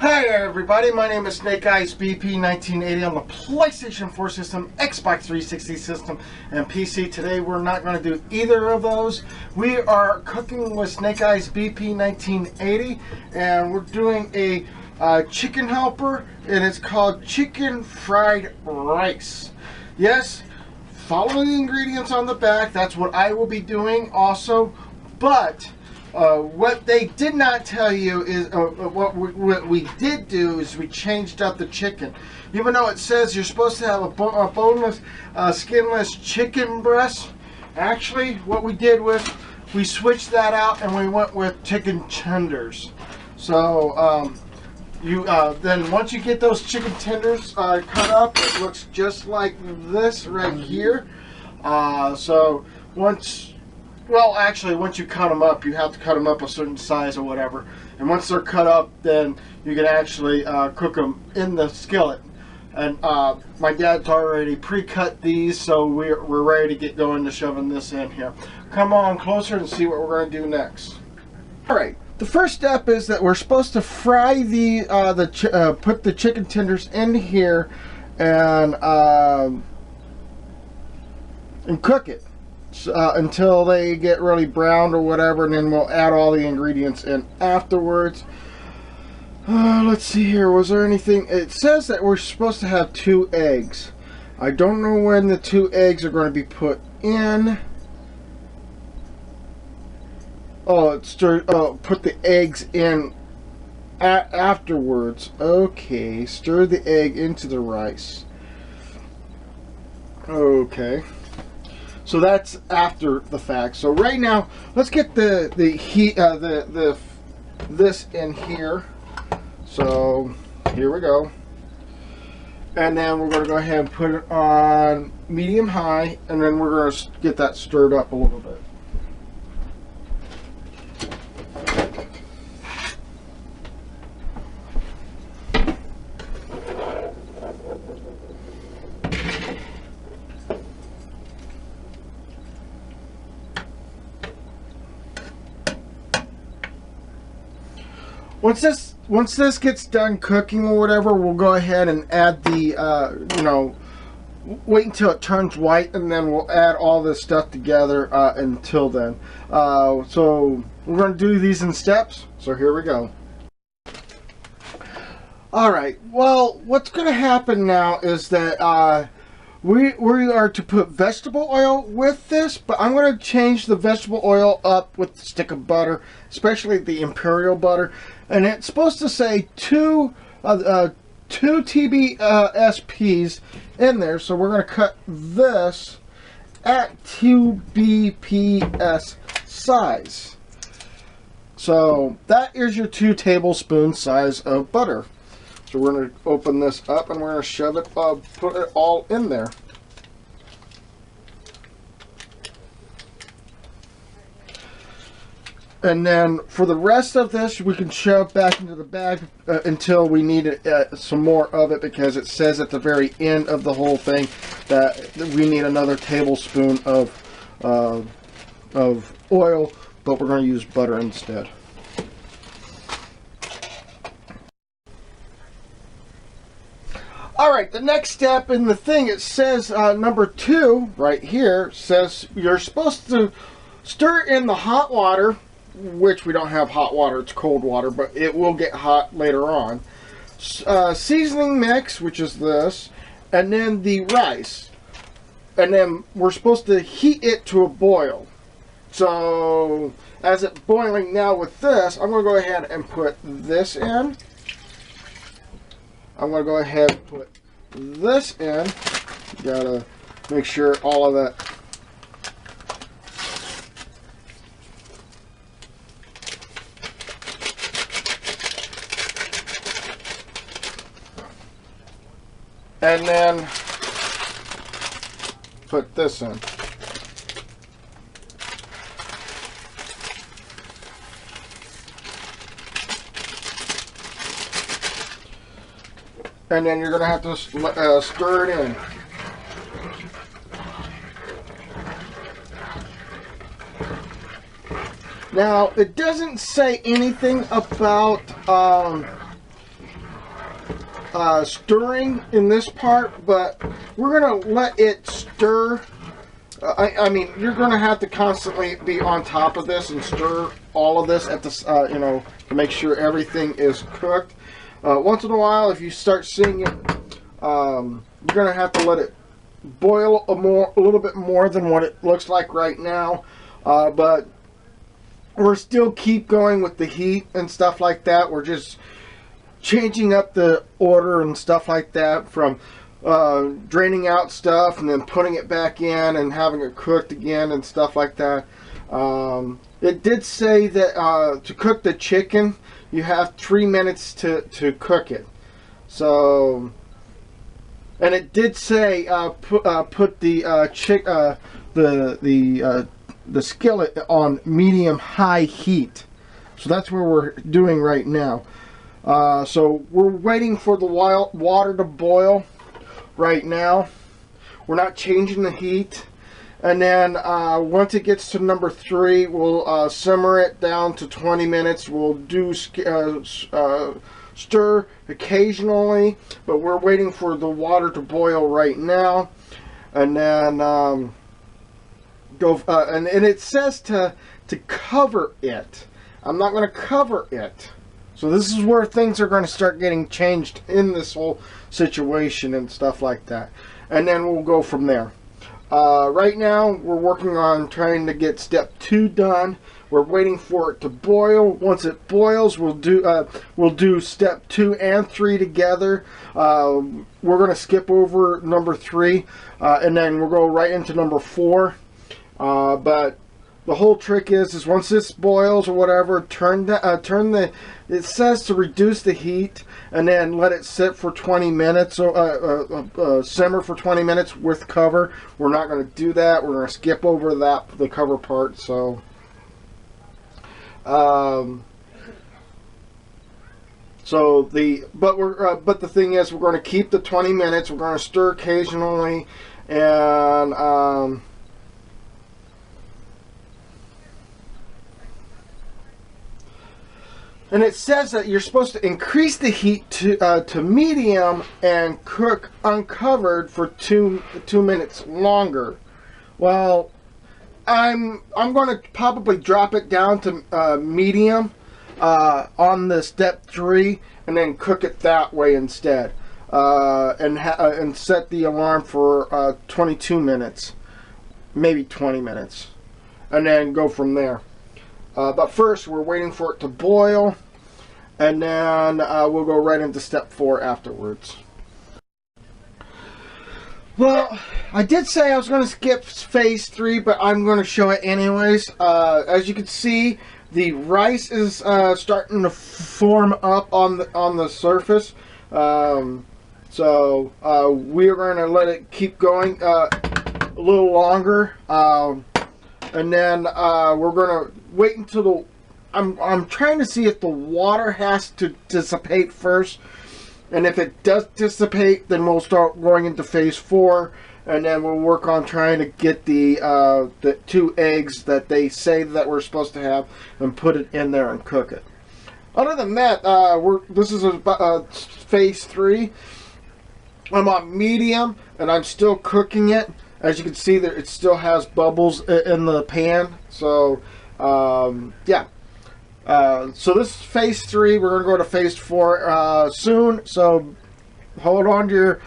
Hi everybody, my name is SnakeEyesBP1980 on the PlayStation 4 system, Xbox 360 system, and PC. Today we're not going to do either of those. We are cooking with SnakeEyesBP1980 and we're doing a chicken helper, and it's called chicken fried rice. Yes, follow the ingredients on the back. That's what I will be doing also, but what they did not tell you is what we did do is we changed up the chicken. Even though it says you're supposed to have a boneless, skinless chicken breast, actually what we did was we switched that out and we went with chicken tenders. So then once you get those chicken tenders cut up, it looks just like this right here. So once you cut them up, you have to cut them up a certain size or whatever. And once they're cut up, then you can actually cook them in the skillet. And my dad's already pre-cut these, so we're ready to get going to shoving this in here. Come on closer and see what we're going to do next. All right. The first step is that we're supposed to fry put the chicken tenders in here and cook it until they get really browned or whatever, and then we'll add all the ingredients in afterwards. Let's see here. Was there anything? It says that we're supposed to have 2 eggs. I don't know when the 2 eggs are going to be put in. Oh, put the eggs in afterwards. Okay, stir the egg into the rice. Okay, so that's after the fact. So right now, let's get this in here. So here we go, and then we're going to go ahead and put it on medium high, and then we're going to get that stirred up a little bit. Once this gets done cooking or whatever, we'll go ahead and add the, wait until it turns white, and then we'll add all this stuff together until then. So we're going to do these in steps, so here we go. Alright, well, what's going to happen now is that we are to put vegetable oil with this, but I'm going to change the vegetable oil up with a stick of butter, especially the imperial butter. And it's supposed to say 2 TBSPs in there, so we're going to cut this at 2 BPS size. So that is your 2 tablespoons size of butter. So we're going to open this up and we're going to shove it, put it all in there. And then for the rest of this, we can shove back into the bag until we need some more of it, because it says at the very end of the whole thing that we need another tablespoon of oil, but we're going to use butter instead. Alright, the next step in the thing, it says number 2 right here, says you're supposed to stir in the hot water, which we don't have hot water, it's cold water, but it will get hot later on. Seasoning mix, which is this, and then the rice. And then we're supposed to heat it to a boil. So as it's boiling now with this, I'm going to go ahead and put this in. I'm going to go ahead and put this in. You gotta make sure all of that. And then put this in. And then you're going to have to stir it in. Now, it doesn't say anything about stirring in this part, but we're going to let it stir. I mean, you're going to have to constantly be on top of this and stir all of this at the, you know, to make sure everything is cooked. Once in a while, if you start seeing it, you're going to have to let it boil a little bit more than what it looks like right now. But we're still keep going with the heat and stuff like that. We're just changing up the order and stuff like that, from draining out stuff and then putting it back in and having it cooked again and stuff like that. It did say that to cook the chicken, you have 3 minutes to cook it. So, and it did say put the the skillet on medium-high heat. So that's where we're doing right now. So we're waiting for the water to boil right now. We're not changing the heat. And then once it gets to number 3, we'll simmer it down to 20 minutes. We'll do stir occasionally, but we're waiting for the water to boil right now. And then and it says to cover it. I'm not going to cover it. So this is where things are going to start getting changed in this whole situation and stuff like that. And then we'll go from there. Right now we're working on trying to get step 2 done. We're waiting for it to boil. Once it boils, we'll do step 2 and 3 together. We're going to skip over number 3, and then we'll go right into number 4. But the whole trick is once this boils or whatever, it says to reduce the heat and then let it sit for 20 minutes, simmer for 20 minutes with cover. We're not going to do that. We're going to skip over the cover part. So, but the thing is, we're going to keep the 20 minutes. We're going to stir occasionally, and and it says that you're supposed to increase the heat to medium and cook uncovered for 2 minutes longer. Well, I'm going to probably drop it down to medium on the step 3, and then cook it that way instead, and set the alarm for 22 minutes, maybe 20 minutes, and then go from there. But first, we're waiting for it to boil, and then we'll go right into step 4 afterwards. Well, I did say I was going to skip phase 3, but I'm going to show it anyways. As you can see, the rice is starting to form up on the surface. So we're going to let it keep going a little longer. And then we're going to wait until I'm trying to see if the water has to dissipate first. And if it does dissipate, then we'll start going into phase 4. And then we'll work on trying to get the 2 eggs that they say that we're supposed to have and put it in there and cook it. Other than that, this is phase 3. I'm on medium and I'm still cooking it. As you can see, there it still has bubbles in the pan. So, yeah. So this is phase 3. We're going to go to phase 4 soon. So hold on to your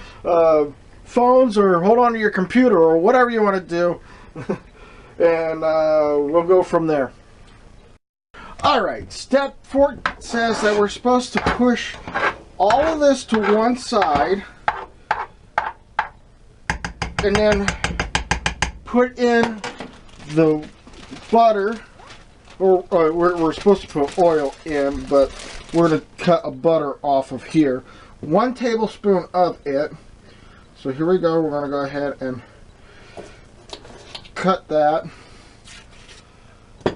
phones, or hold on to your computer, or whatever you want to do. And we'll go from there. Alright, step 4 says that we're supposed to push all of this to one side, and then put in the butter, or we're supposed to put oil in, but we're going to cut a butter off of here. 1 tablespoon of it. So here we go. We're going to go ahead and cut that,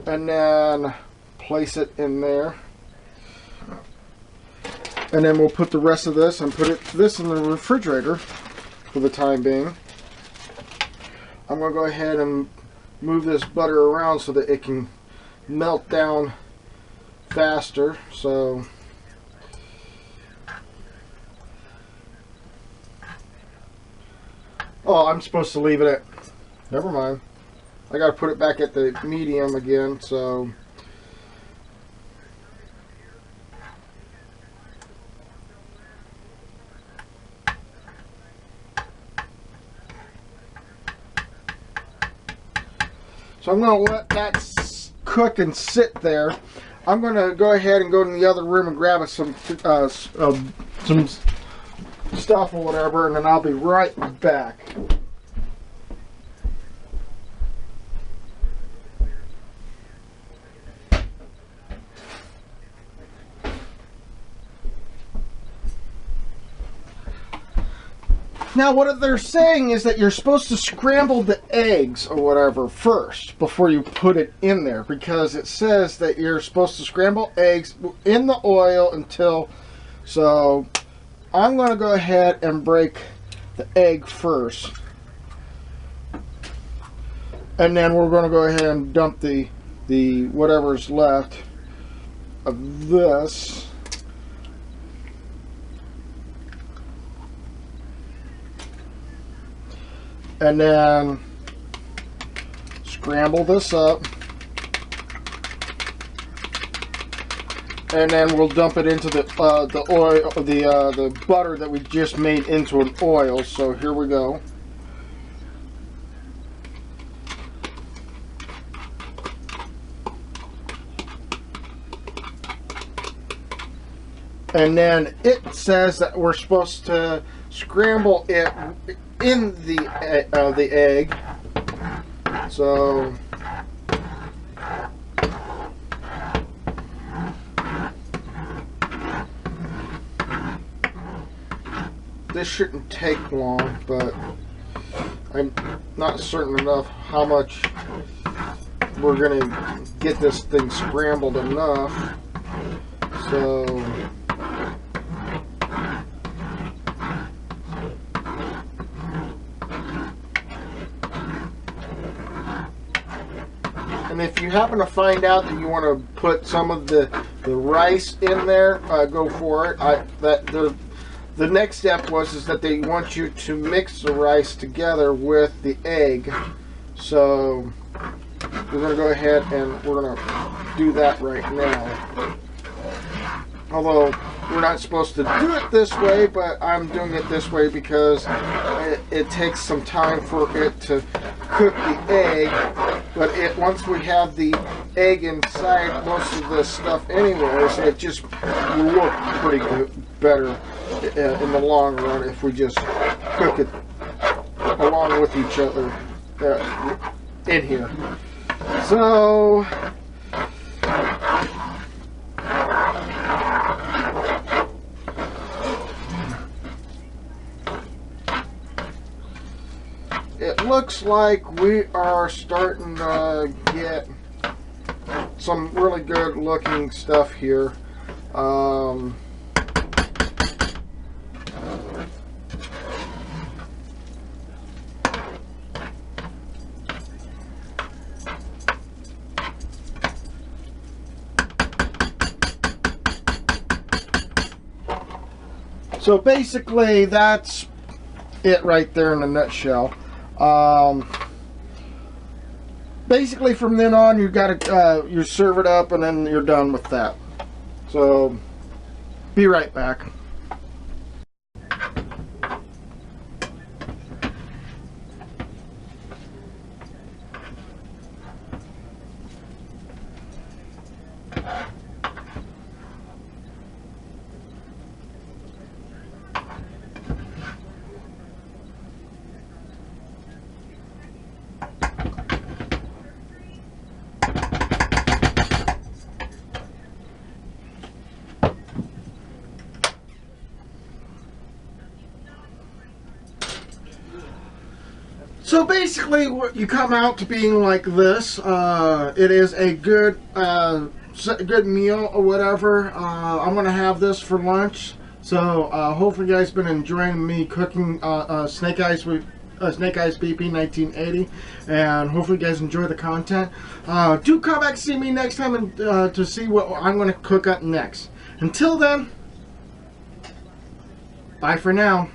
and then place it in there. And then we'll put the rest of this and put this in the refrigerator for the time being. I'm going to go ahead and move this butter around so that it can melt down faster. So Oh, I'm supposed to leave it at... Never mind. I got to put it back at the medium again, so... So I'm going to let that cook and sit there. I'm going to go ahead and go in the other room and grab some stuff or whatever, and then I'll be right back. Now what they're saying is that you're supposed to scramble the eggs or whatever first before you put it in there, because it says that you're supposed to scramble eggs in the oil until... So I'm going to go ahead and break the egg first, and then we're going to go ahead and dump the whatever's left of this. And then scramble this up, and then we'll dump it into the oil, the butter that we just made into an oil. So here we go. And then it says that we're supposed to scramble it in the egg. So this shouldn't take long, but I'm not certain enough how much we're gonna get this thing scrambled enough. So and if you happen to find out that you want to put some of the rice in there, go for it. The next step is that they want you to mix the rice together with the egg. So we're going to go ahead and we're going to do that right now. Although we're not supposed to do it this way, but I'm doing it this way because it takes some time for it to cook the egg. But once we have the egg inside most of this stuff anyways, it just will look pretty good, better in the long run if we just cook it along with each other in here. So it looks like we are starting to get some really good looking stuff here. So basically that's it right there in a nutshell. Basically from then on you gotta you serve it up and then you're done with that. So be right back. So basically you come out to being like this. It is a good good meal or whatever. I'm gonna have this for lunch. So hopefully you guys been enjoying me cooking Snake Eyes with Snake Eyes BP 1980, and hopefully you guys enjoy the content. Do come back to see me next time and to see what I'm going to cook up next. Until then, bye for now.